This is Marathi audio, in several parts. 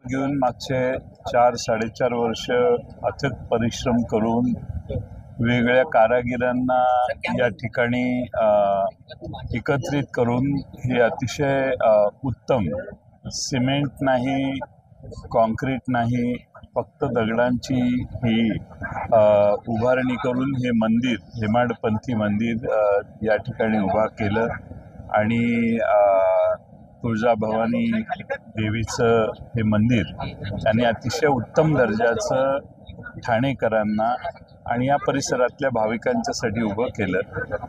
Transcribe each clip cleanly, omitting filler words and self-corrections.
घेऊन मागचे 4-4.5 वर्ष अथक परिश्रम करून वेगवेगळ्या कारागिरांना या ठिकाणी एकत्रित करून हे अतिशय उत्तम सिमेंट नाही, कॉन्क्रीट नाही, फक्त दगडांची ही उभारणी करून हे मंदिर, हेमाडपंथी मंदिर या ठिकाणी उभा केलं आणि तुळजाभवानी देवीचं हे मंदिर त्यांनी अतिशय उत्तम दर्जाचं ठाणेकरांना आणि या परिसरातल्या भाविकांच्यासाठी उभं केलं.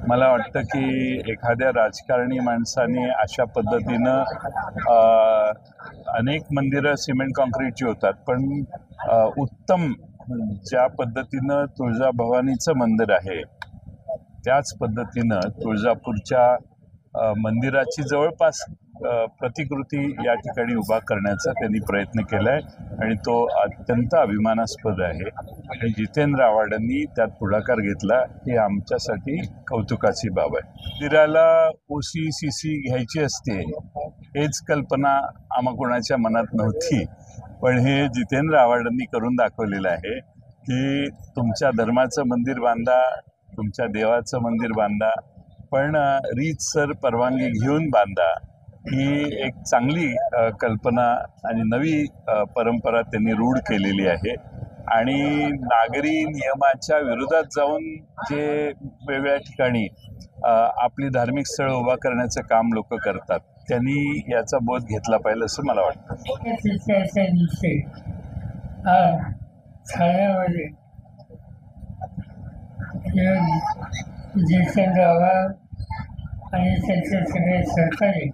मला वाटतं की एखाद्या राजकारणी माणसाने अशा पद्धतीनं अनेक मंदिरं सिमेंट कॉन्क्रीटची होतात, पण उत्तम ज्या पद्धतीनं तुळजाभवानीचं मंदिर आहे त्याच पद्धतीनं तुळजापूरच्या मंदिराची जवळपास प्रतिकृती या ठिकाणी उभा करण्याचा त्यांनी प्रयत्न केला आहे आणि तो अत्यंत अभिमानास्पद आहे. आणि जितेंद्र आव्हाडांनी त्यात पुढाकार घेतला ही आमच्यासाठी कौतुकाची बाब आहे. मंदिराला OC/CC घ्यायची असते हेच कल्पना आम्हा कोणाच्या मनात नव्हती, पण हे जितेंद्र आव्हाडांनी करून दाखवलेलं आहे की तुमच्या धर्माचं मंदिर बांधा, तुमच्या देवाचं मंदिर बांधा, पण रीतसर परवानगी घेऊन बांधा. ही एक चांगली कल्पना आणि नवी परंपरा त्यांनी रूढ केलेली आहे आणि नागरी नियमाच्या विरोधात जाऊन जे वेगवेगळ्या ठिकाणी आपली धार्मिक स्थळं उभा करण्याचं काम लोक करतात त्यांनी याचा बोध घेतला पाहिजे असं मला वाटतं. आणि त्यांचे सगळे सहकारी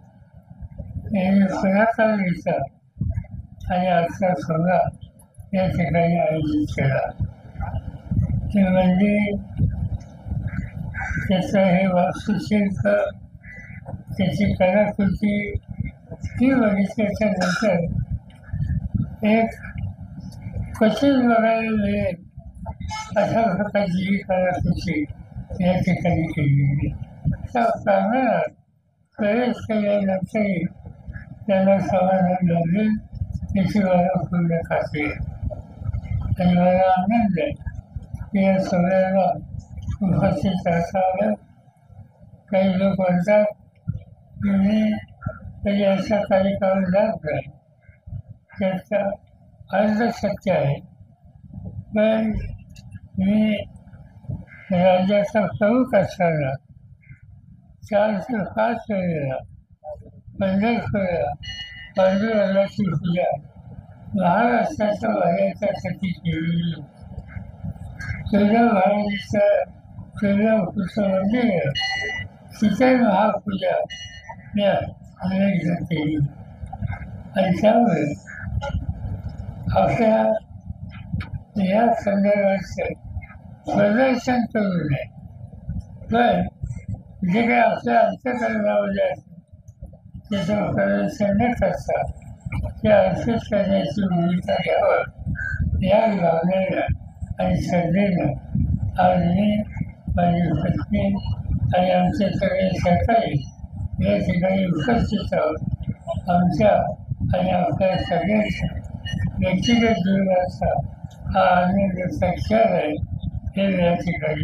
यांनी पुण्याचा दिवसा आणि आजचा सोहळा या ठिकाणी आयोजित केला. ते म्हणजे त्याचं हे वास्तुशिल्प, त्याची कलाकृती ही बघितल्याच्या नंतर एक क्वचित बघायला मिळेल अशा प्रकारची ही कलाकृती या ठिकाणी केलेली. त्या प्रांगणात प्रवेश केल्यानंतरही त्यांना समाधान लागेल त्याची मला पूर्ण खात्री आहे आणि मला आनंद आहे की या सोहळ्याला उपस्थित राहता आलं. काही लोक म्हणतात की मी कधी अशा कार्यक्रमाला जात नाही, त्याचा अर्ध सत्य आहे, पण मी राज्याचा प्रमुख असताना 4 ते 5 वेळेला पंढरपूरला पांडुरंगाची पूजा महाराष्ट्राच्या बाहेरच्यासाठी केलेली. तुळजाभवानीचं तुळजापूरचं मंदिर आहे, तिथे महापूजा मी अनेकदा केली आणि त्यामुळे आपल्या या संदर्भाचं प्रदर्शन करू नये, पण जे काही आपल्या अंतःकरणामध्ये असतं त्याचं प्रदर्शन न करता ते अर्थित करण्याची भूमिका घ्यावं या भावनेनं आणि श्रद्धेनं आज मी, माझी पत्नी आणि आमचे सगळे सहकारी या ठिकाणी उपस्थित आहोत. आमच्या आणि आपल्या सगळ्यांच्या व्यक्तिगत जीवनाचा हा आनंदाचा क्षण आहे हे या ठिकाणी